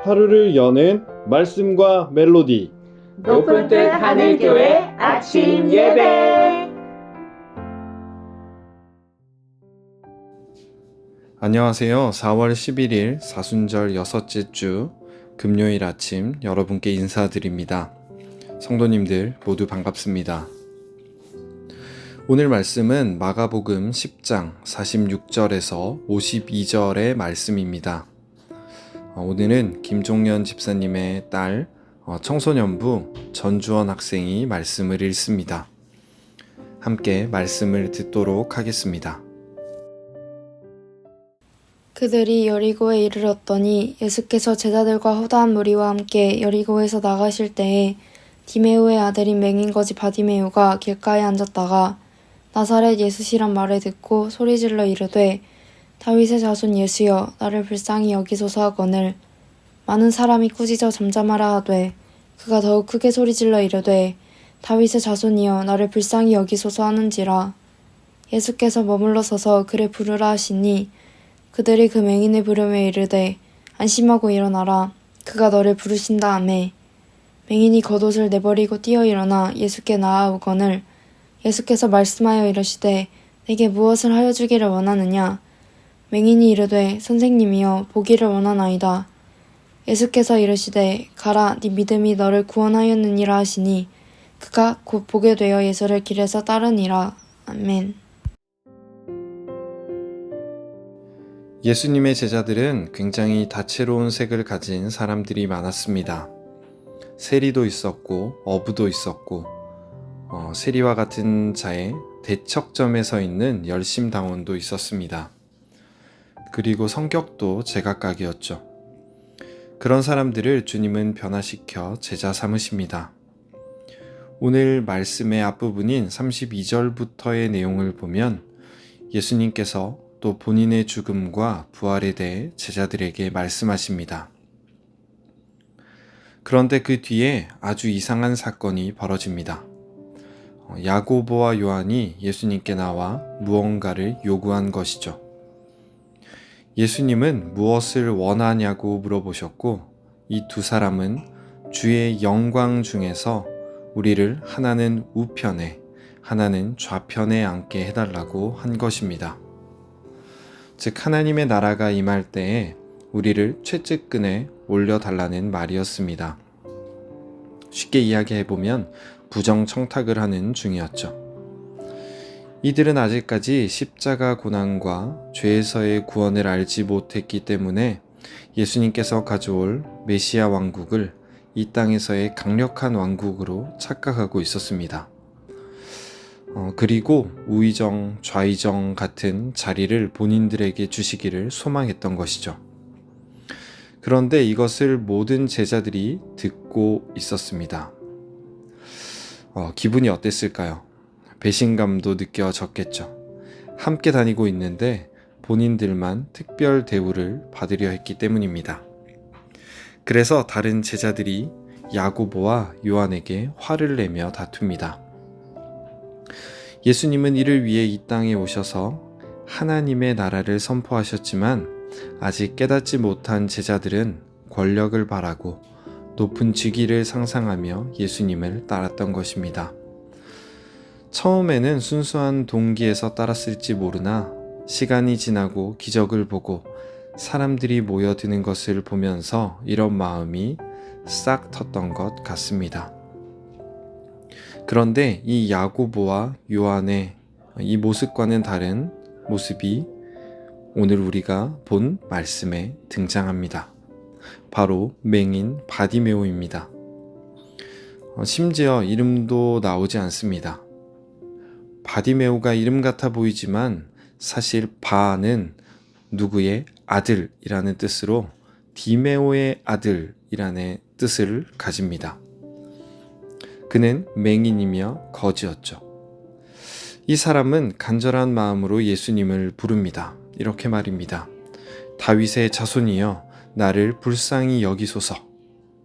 하루를 여는 말씀과 멜로디. 높은 뜻 하늘교회 아침 예배. 안녕하세요. 4월 11일 사순절 여섯째 주 금요일 아침 여러분께 인사드립니다. 성도님들 모두 반갑습니다. 오늘 말씀은 마가복음 10장 46절에서 52절의 말씀입니다. 오늘은 김종년 집사님의 딸 청소년부 전주원 학생이 말씀을 읽습니다. 함께 말씀을 듣도록 하겠습니다. 그들이 여리고에 이르렀더니 예수께서 제자들과 허다한 무리와 함께 여리고에서 나가실 때에 디메오의 아들인 맹인거지 바디메오가 길가에 앉았다가 나사렛 예수시란 말을 듣고 소리질러 이르되 다윗의 자손 예수여 나를 불쌍히 여기소서 하거늘 많은 사람이 꾸짖어 잠잠하라 하되 그가 더욱 크게 소리질러 이르되 다윗의 자손이여 나를 불쌍히 여기소서 하는지라. 예수께서 머물러 서서 그를 부르라 하시니 그들이 그 맹인을 부르며 이르되 안심하고 일어나라 그가 너를 부르신다 하매 맹인이 겉옷을 내버리고 뛰어 일어나 예수께 나아오거늘 예수께서 말씀하여 이르시되 내게 무엇을 하여 주기를 원하느냐. 맹인이 이르되 선생님이여 보기를 원하나이다. 예수께서 이르시되 가라 네 믿음이 너를 구원하였느니라 하시니 그가 곧 보게 되어 예수를 길에서 따르니라. 아멘. 예수님의 제자들은 굉장히 다채로운 색을 가진 사람들이 많았습니다. 세리도 있었고 어부도 있었고 세리와 같은 자의 대척점에 서 있는 열심당원도 있었습니다. 그리고 성격도 제각각이었죠. 그런 사람들을 주님은 변화시켜 제자 삼으십니다. 오늘 말씀의 앞부분인 32절부터의 내용을 보면 예수님께서 또 본인의 죽음과 부활에 대해 제자들에게 말씀하십니다. 그런데 그 뒤에 아주 이상한 사건이 벌어집니다. 야고보와 요한이 예수님께 나와 무언가를 요구한 것이죠. 예수님은 무엇을 원하냐고 물어보셨고 이 두 사람은 주의 영광 중에서 우리를 하나는 우편에 하나는 좌편에 앉게 해달라고 한 것입니다. 즉 하나님의 나라가 임할 때에 우리를 최측근에 올려달라는 말이었습니다. 쉽게 이야기해보면 부정청탁을 하는 중이었죠. 이들은 아직까지 십자가 고난과 죄에서의 구원을 알지 못했기 때문에 예수님께서 가져올 메시아 왕국을 이 땅에서의 강력한 왕국으로 착각하고 있었습니다. 그리고 우의정, 좌의정 같은 자리를 본인들에게 주시기를 소망했던 것이죠. 그런데 이것을 모든 제자들이 듣고 있었습니다. 기분이 어땠을까요? 배신감도 느껴졌겠죠. 함께 다니고 있는데 본인들만 특별 대우를 받으려 했기 때문입니다. 그래서 다른 제자들이 야고보와 요한에게 화를 내며 다툽니다. 예수님은 이를 위해 이 땅에 오셔서 하나님의 나라를 선포하셨지만 아직 깨닫지 못한 제자들은 권력을 바라고 높은 직위를 상상하며 예수님을 따랐던 것입니다. 처음에는 순수한 동기에서 따랐을지 모르나 시간이 지나고 기적을 보고 사람들이 모여드는 것을 보면서 이런 마음이 싹 텄던 것 같습니다. 그런데 이 야고보와 요한의 이 모습과는 다른 모습이 오늘 우리가 본 말씀에 등장합니다. 바로 맹인 바디메오입니다. 심지어 이름도 나오지 않습니다. 바디메오가 이름 같아 보이지만 사실 바는 누구의 아들이라는 뜻으로 디메오의 아들이라는 뜻을 가집니다. 그는 맹인이며 거지였죠. 이 사람은 간절한 마음으로 예수님을 부릅니다. 이렇게 말입니다. 다윗의 자손이여 나를 불쌍히 여기소서.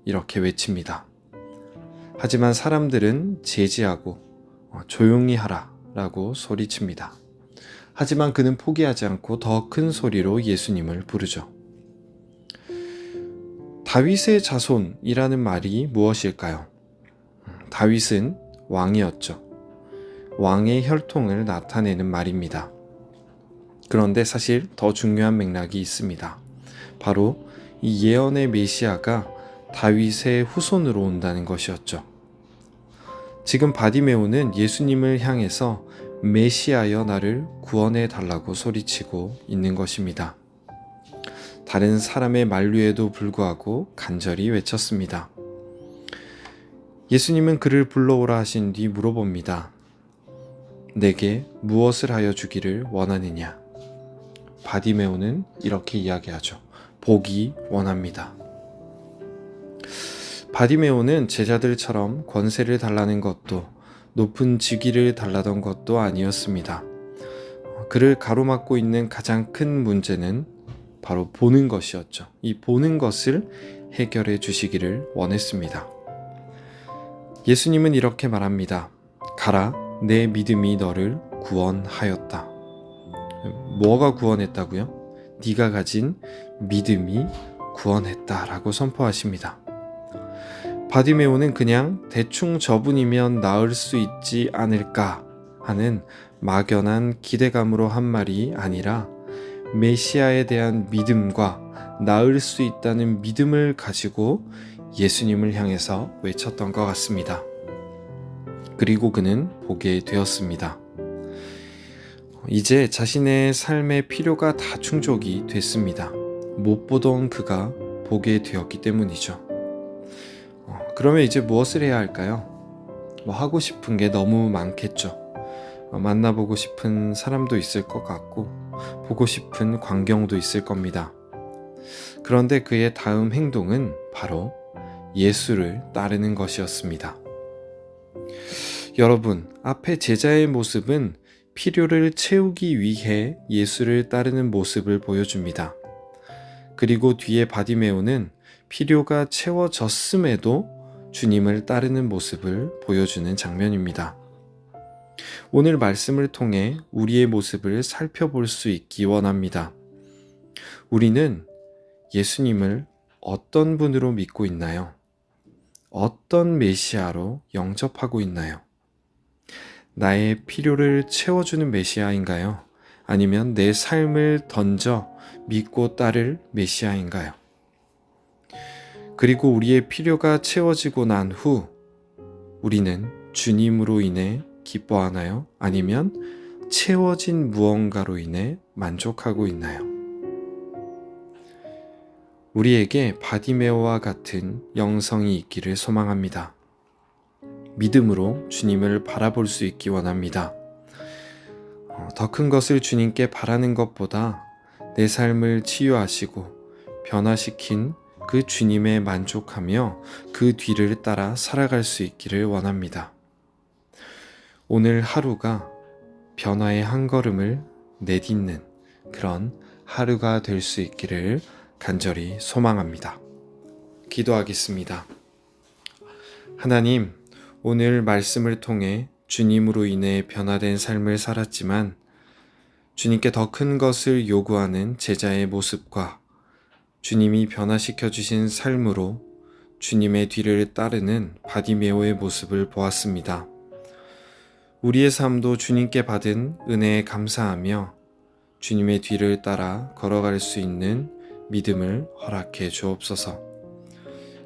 이렇게 외칩니다. 하지만 사람들은 제지하고 조용히 하라 라고 소리칩니다. 하지만 그는 포기하지 않고 더 큰 소리로 예수님을 부르죠. 다윗의 자손이라는 말이 무엇일까요? 다윗은 왕이었죠. 왕의 혈통을 나타내는 말입니다. 그런데 사실 더 중요한 맥락이 있습니다. 바로 이 예언의 메시아가 다윗의 후손으로 온다는 것이었죠. 지금 바디메오는 예수님을 향해서 메시아여 나를 구원해 달라고 소리치고 있는 것입니다. 다른 사람의 만류에도 불구하고 간절히 외쳤습니다. 예수님은 그를 불러오라 하신 뒤 물어봅니다. 내게 무엇을 하여 주기를 원하느냐? 바디메오는 이렇게 이야기하죠. 보기 원합니다. 바디메오는 제자들처럼 권세를 달라는 것도 높은 직위를 달라던 것도 아니었습니다. 그를 가로막고 있는 가장 큰 문제는 바로 보는 것이었죠. 이 보는 것을 해결해 주시기를 원했습니다. 예수님은 이렇게 말합니다. 가라, 내 믿음이 너를 구원하였다. 뭐가 구원했다고요? 네가 가진 믿음이 구원했다라고 선포하십니다. 바디메오는 그냥 대충 저분이면 나을 수 있지 않을까 하는 막연한 기대감으로 한 말이 아니라 메시아에 대한 믿음과 나을 수 있다는 믿음을 가지고 예수님을 향해서 외쳤던 것 같습니다. 그리고 그는 보게 되었습니다. 이제 자신의 삶의 필요가 다 충족이 됐습니다. 못 보던 그가 보게 되었기 때문이죠. 그러면 이제 무엇을 해야 할까요? 하고 싶은 게 너무 많겠죠. 만나보고 싶은 사람도 있을 것 같고 보고 싶은 광경도 있을 겁니다. 그런데 그의 다음 행동은 바로 예수를 따르는 것이었습니다. 여러분, 앞에 제자의 모습은 필요를 채우기 위해 예수를 따르는 모습을 보여줍니다. 그리고 뒤에 바디메오는 필요가 채워졌음에도 주님을 따르는 모습을 보여주는 장면입니다. 오늘 말씀을 통해 우리의 모습을 살펴볼 수 있기 원합니다. 우리는 예수님을 어떤 분으로 믿고 있나요? 어떤 메시아로 영접하고 있나요? 나의 필요를 채워주는 메시아인가요? 아니면 내 삶을 던져 믿고 따를 메시아인가요? 그리고 우리의 필요가 채워지고 난 후 우리는 주님으로 인해 기뻐하나요? 아니면 채워진 무언가로 인해 만족하고 있나요? 우리에게 바디메오와 같은 영성이 있기를 소망합니다. 믿음으로 주님을 바라볼 수 있기 원합니다. 더 큰 것을 주님께 바라는 것보다 내 삶을 치유하시고 변화시킨 그 주님에 만족하며 그 뒤를 따라 살아갈 수 있기를 원합니다. 오늘 하루가 변화의 한 걸음을 내딛는 그런 하루가 될 수 있기를 간절히 소망합니다. 기도하겠습니다. 하나님, 오늘 말씀을 통해 주님으로 인해 변화된 삶을 살았지만 주님께 더 큰 것을 요구하는 제자의 모습과 주님이 변화시켜 주신 삶으로 주님의 뒤를 따르는 바디메오의 모습을 보았습니다. 우리의 삶도 주님께 받은 은혜에 감사하며 주님의 뒤를 따라 걸어갈 수 있는 믿음을 허락해 주옵소서.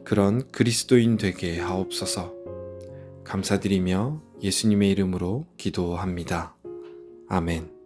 그런 그리스도인 되게 하옵소서. 감사드리며 예수님의 이름으로 기도합니다. 아멘.